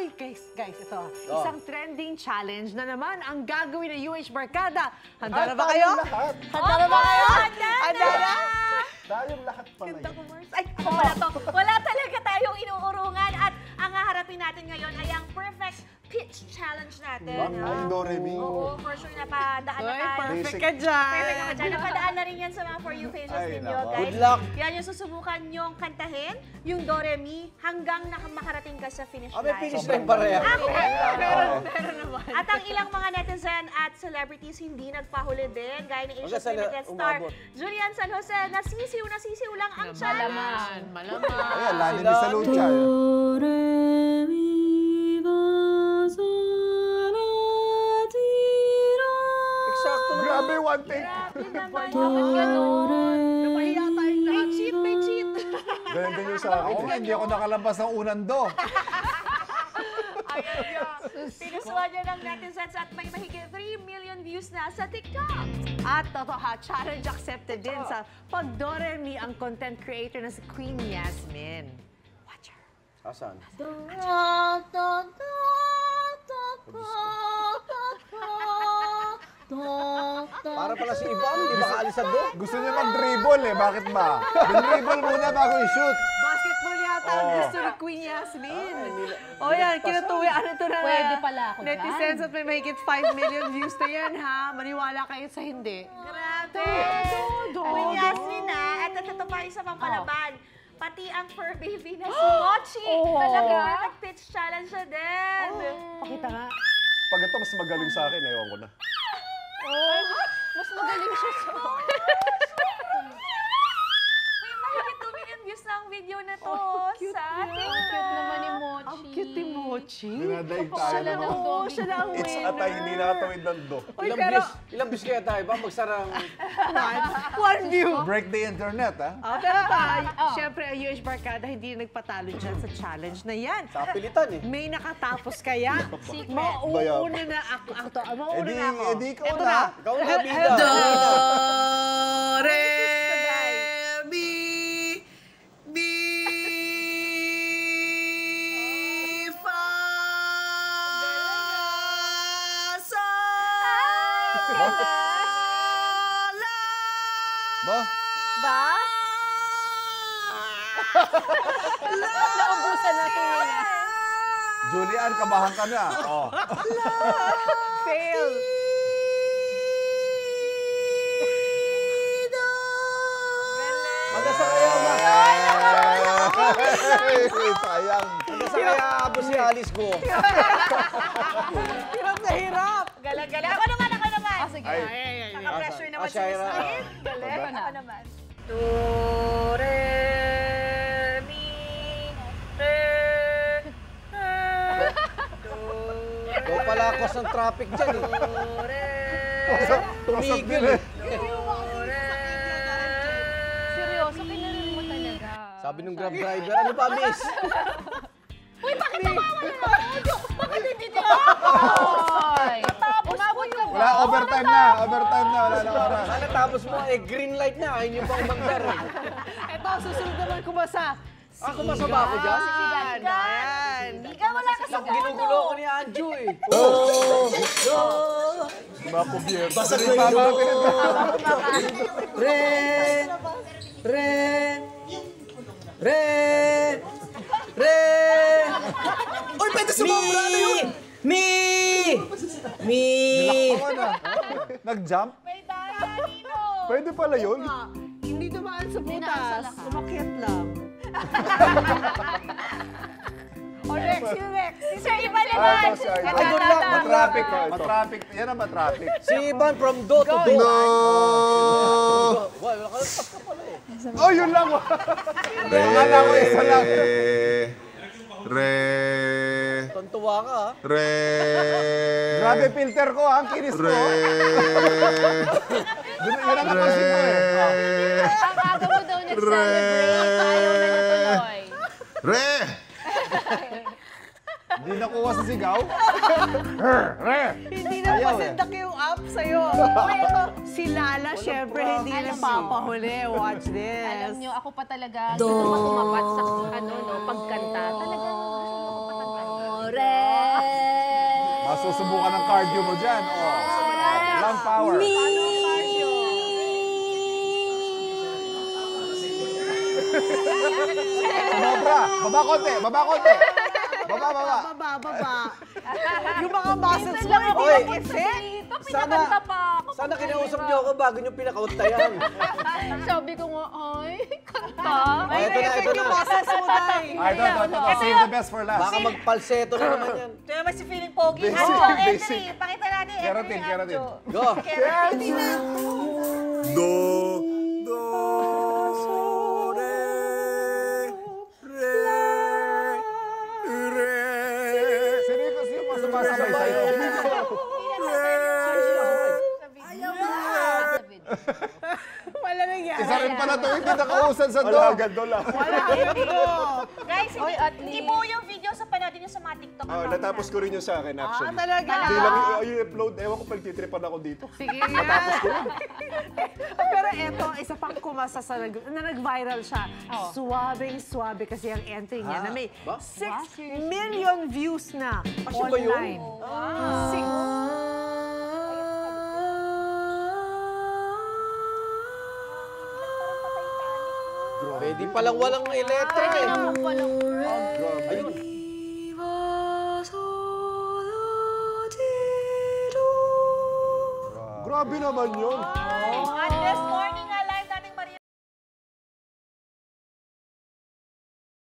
Ay, guys, ito. Isang trending challenge na naman ang gagawin ng UH Barkada. Handa na ba kayo? Handa na ba kayo? Handa na? Tayong lahat pala yun. Ay, ako pala to. Wala talaga tayong inuurungan at ang haharapin natin ngayon ay ang perfect pitch challenge natin. Ay, Do-Re-Mi. Oo, for sure napadaan na tayo. Perfect ka dyan. Perfect naman dyan. Napadaan na rin yan sa mga For You pages Ay, ninyo, nako. guys. Good luck. Yan yung susubukan nyong kantahin, yung Do-Re-Mi, hanggang makarating ka sa finish line. May finish line pareha. Meron naman. At ang ilang mga netizen at celebrities hindi nagpahuli din, gaya ni Asia's sana Limited Star, umabot. Julian San Jose, nasisiw lang ang challenge. Malaman. Ayan, Lani ni Salucha. Eksakto na. Grabe, one take. Grabe naman. Bakit ganun? Napahiya tayong lahat. May cheat. Ganyan din yung sa akin. Oo, hindi ako nakalabas ng unang do. Ayan niya. Pinuswa niya ng netizens at may mahigit 3 million views na sa TikTok. At totoo ha, challenge accepted din sa pag-Do-Re-Mi ang content creator na si Queen Yasmin. Watch her. Asan? Para pala si Ivan, hindi makaalis sa do. Gusto niya mag-dribble eh. Bakit ba? Dribble muna bago i-shoot. Basketball yata ang gusto ni Queen Yasmin. O yan, kinutuwi. Ano ito na? Pwede pala ako dyan. Netizens at may mahigit 5 million views na yan ha. Maniwala kayo sa hindi. Grabe. Do. Queen Yasmin na. At ito pa isa pang palaban. Pati ang fur baby na si Mochi. Talaga perfect pitch challenge siya din. Pakita nga. Pag ito mas magaling sa akin, ewan ko na. Mas magaling siya sa... May mahigit 2 million views na ang video na to sa TikTok. Cute naman ni Mochi. Ang cute ni Mochi. Dinadaig tayo Siya lang naman. ang Oo, siya na ang It's winner. atay, hindi nakatawid ng do. Uy, pero Ilang bis kaya tayo ba? Magsarang... one view. Break the internet, ha? Pero syempre, ang UH Barkada hindi nagpatalo dyan sa challenge na yan. Sa pilitan eh. May nakatapos kaya? Secret. Mauuna na ako. Mauuna na ako. Edi ikaw Ito na. Ikaw na, bida. Ba? Ba? Naubusan na hininga. Julian, kabahan ka na. Oh. Fail. Magasa kaya ba? Sayang. Magasa kaya abo si Alice ko. Hirap na hirap. Galang-galang. Ako naman. Sige. Naka-pressure naman si Shaira. Miss Lynn. Galing. Ako na. Ako naman. Do-Re-Mi. Ikaw pala cause ng traffic dyan eh. Tumigil eh. Seryoso, kinarin mo talaga. Sabi nung grab driver, ano pa miss? Uy, bakit nawawalan ako? Bakit hindi dito? Oy! Umabot ka ba? Wala, overtime na. Overtime na. Wala na oras. Ano tapos mo eh, green light na, ayun yung pang umandar eh. Ito, susunod naman kumasa. Ako masama ako dyan? Ayan. Ikaw wala ka sa Ginugulo ko ni Anjo eh. Mga kubyerto. Basag na yung Uy, pwede sumobra na yun! Ako na. Nag-jump? May dahil Pwede pala yun. Hindi dumaan sa butas. Umakyat lang. O Rex, yung Rex. Si Sir Iba naman. Ito, si Ivan. Ito, good luck. ito. Matraffic. Matraffic. Yan ang matraffic. Si Ivan from do to do. No! Wala ka ka pala eh. Oh, yun lang. Akala ko isa lang. Tontuwa ka ha. Grabe filter ko, ha? Ang kinis ko. Yun ang napansin ko eh. Ang aga mo daw nag-celebrate. Ayaw na natuloy. Hindi nakuha sa sigaw. Hindi na pasindak yung up sa'yo. Si Lala, syempre, hindi na papahuli. Watch this. Alam nyo, ako pa talaga, gusto ko tumapat sa pagkanta. Talagang gusto ko patanggal. Masusubukan ng cardio mo dyan. Oh. Lung power. Sumobra. Baba konti. Baba konti. Baba. Baba. Yung mga muscles mo, hindi Oy. na kasi. Dito, pinakanta pa ako. Sana kinausap niyo ako bago niyo pinakaunta yan. Sabi ko nga, ay, kanta. May ito na, effect ito yung na. muscles mo, Day. Ito. Save the best for last. Baka magpalseto na naman yan. Ito naman si feeling pogi. Basic, Anjo, basic. entry. Pakita natin, entry Keratin, ni keratin. Anjo. Go! Sino pa sumasabay sa'yo? Wala nangyari. Isa rin pala to, hindi nakausan sa do. Wala, hindi ko. Guys, Oy, at least. ibuo yung video sa panood nyo sa mga TikTok account Natapos ko rin yung sa akin, actually. Talaga. Hindi lang i-upload. Ewan ko pagtitripan ako dito. Sige nga. Pero eto, isa pang kumasa na nag-viral siya. Suwabing-suwabe kasi ang entry niya na may 6 million views na siya ba yun? online. Pwede palang walang letra eh. Ayun. Grabe naman yun. And this morning,